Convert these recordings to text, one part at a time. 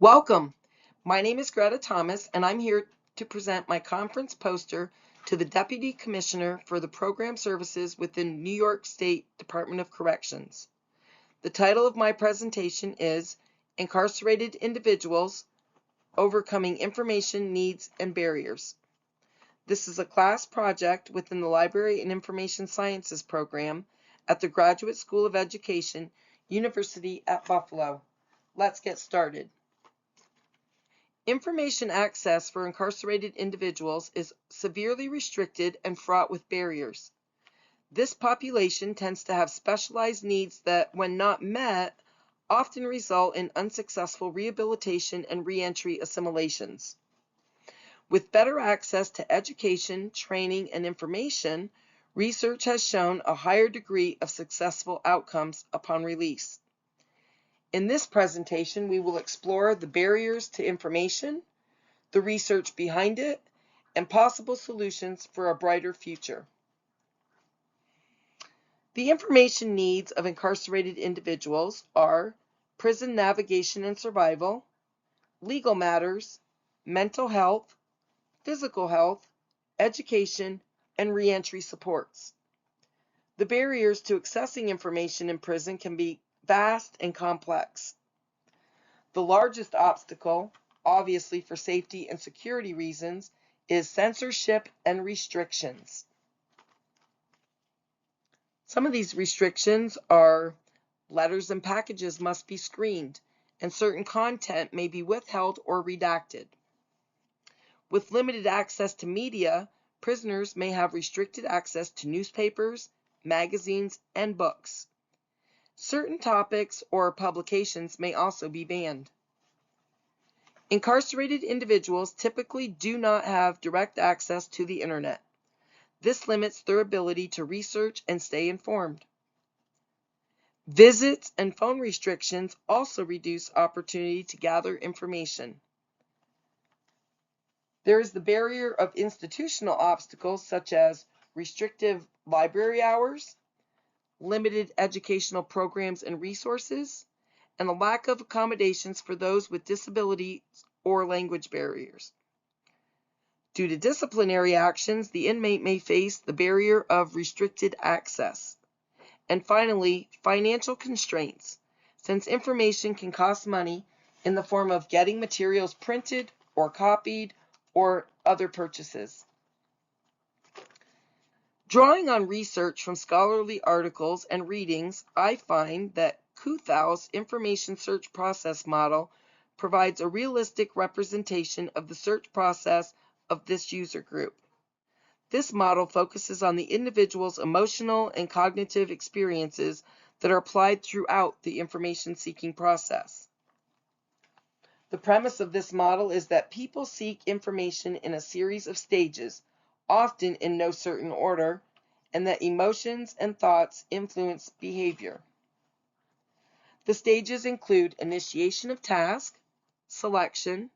Welcome. My name is GretaThomas, and I'm here to present my conference poster to the Deputy Commissioner for the Program Services within New York State Department of Corrections. The title of my presentation is Incarcerated Individuals: Overcoming Information Needs and Barriers. This is a class project within the Library and Information Sciences program at the Graduate School of Education, University at Buffalo. Let's get started. Information access for incarcerated individuals is severely restricted and fraught with barriers. This population tends to have specialized needs that, when not met, often result in unsuccessful rehabilitation and reentry assimilations. With better access to education, training, and information, research has shown a higher degree of successful outcomes upon release. In this presentation, we will explore the barriers to information, the research behind it, and possible solutions for a brighter future. The information needs of incarcerated individuals are prison navigation and survival, legal matters, mental health, physical health, education, and reentry supports. The barriers to accessing information in prison can be vast and complex. The largest obstacle, obviously for safety and security reasons, is censorship and restrictions. Some of these restrictions are letters and packages must be screened, and certain content may be withheld or redacted. With limited access to media, prisoners may have restricted access to newspapers, magazines, and books. Certain topics or publications may also be banned. Incarcerated individuals typically do not have direct access to the internet. This limits their ability to research and stay informed. Visits and phone restrictions also reduce opportunity to gather information. There is the barrier of institutional obstacles such as restrictive library hours, limited educational programs and resources, and a lack of accommodations for those with disabilities or language barriers. Due to disciplinary actions, the inmate may face the barrier of restricted access. And finally, financial constraints, since information can cost money in the form of getting materials printed or copied or other purchases. Drawing on research from scholarly articles and readings, I find that Kuthau's information search process model provides a realistic representation of the search process of this user group. This model focuses on the individual's emotional and cognitive experiences that are applied throughout the information-seeking process. The premise of this model is that people seek information in a series of stages, often in no certain order, and that emotions and thoughts influence behavior. The stages include initiation of task, selection,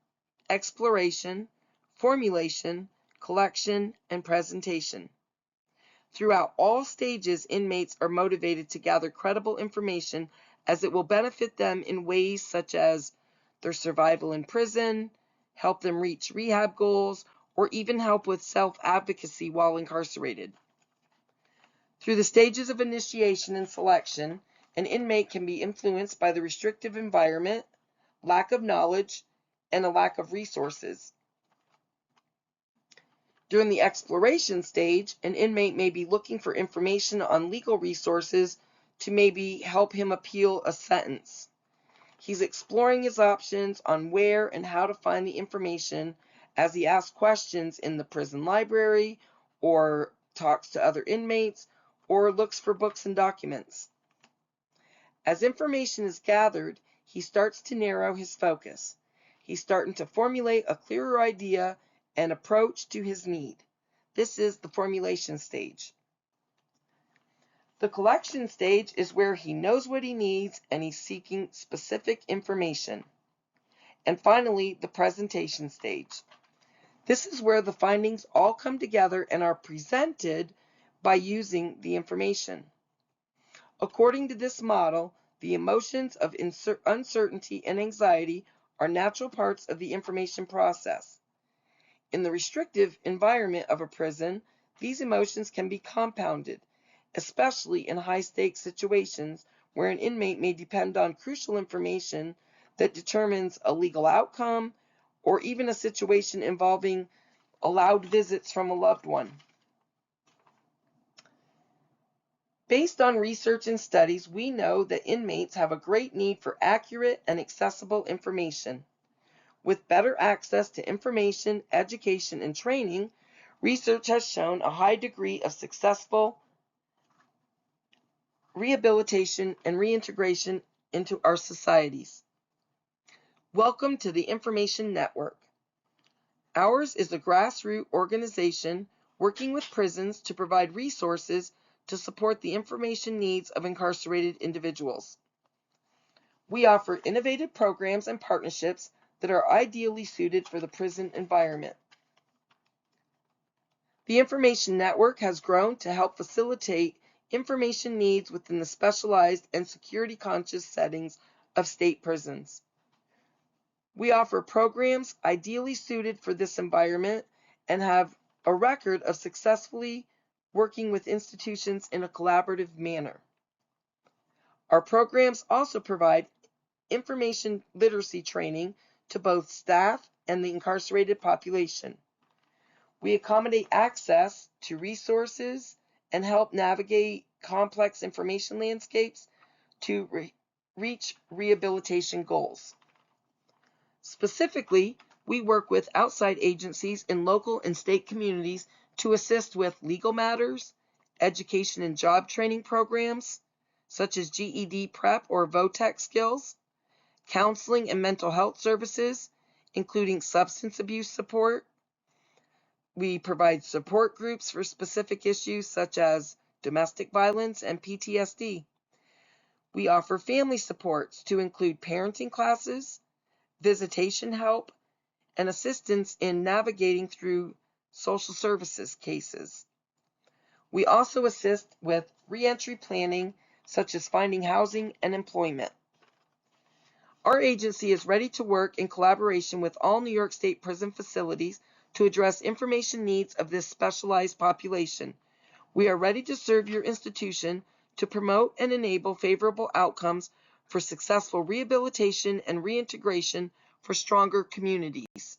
exploration, formulation, collection, and presentation. Throughout all stages, inmates are motivated to gather credible information as it will benefit them in ways such as their survival in prison, help them reach rehab goals, or even help with self-advocacy while incarcerated. Through the stages of initiation and selection, an inmate can be influenced by the restrictive environment, lack of knowledge, and a lack of resources. During the exploration stage, an inmate may be looking for information on legal resources to maybe help him appeal a sentence. He's exploring his options on where and how to find the information as he asks questions in the prison library, or talks to other inmates, or looks for books and documents. As information is gathered, he starts to narrow his focus. He's starting to formulate a clearer idea and approach to his need. This is the formulation stage. The collection stage is where he knows what he needs and he's seeking specific information. And finally, the presentation stage. This is where the findings all come together and are presented by using the information. According to this model, the emotions of uncertainty and anxiety are natural parts of the information process. In the restrictive environment of a prison, these emotions can be compounded, especially in high-stakes situations where an inmate may depend on crucial information that determines a legal outcome or even a situation involving allowed visits from a loved one. Based on research and studies, we know that inmates have a great need for accurate and accessible information. With better access to information, education, and training, research has shown a high degree of successful rehabilitation and reintegration into our societies. Welcome to the Information Network. Ours is a grassroots organization working with prisons to provide resources to support the information needs of incarcerated individuals. We offer innovative programs and partnerships that are ideally suited for the prison environment. The Information Network has grown to help facilitate information needs within the specialized and security-conscious settings of state prisons. We offer programs ideally suited for this environment and have a record of successfully working with institutions in a collaborative manner. Our programs also provide information literacy training to both staff and the incarcerated population. We accommodate access to resources and help navigate complex information landscapes to reach rehabilitation goals. Specifically, we work with outside agencies in local and state communities to assist with legal matters, education and job training programs, such as GED prep or VOTEC skills, counseling and mental health services, including substance abuse support. We provide support groups for specific issues such as domestic violence and PTSD. We offer family supports to include parenting classes, visitation help, and assistance in navigating through social services cases. We also assist with reentry planning, such as finding housing and employment. Our agency is ready to work in collaboration with all New York State prison facilities to address information needs of this specialized population. We are ready to serve your institution to promote and enable favorable outcomes for successful rehabilitation and reintegration for stronger communities.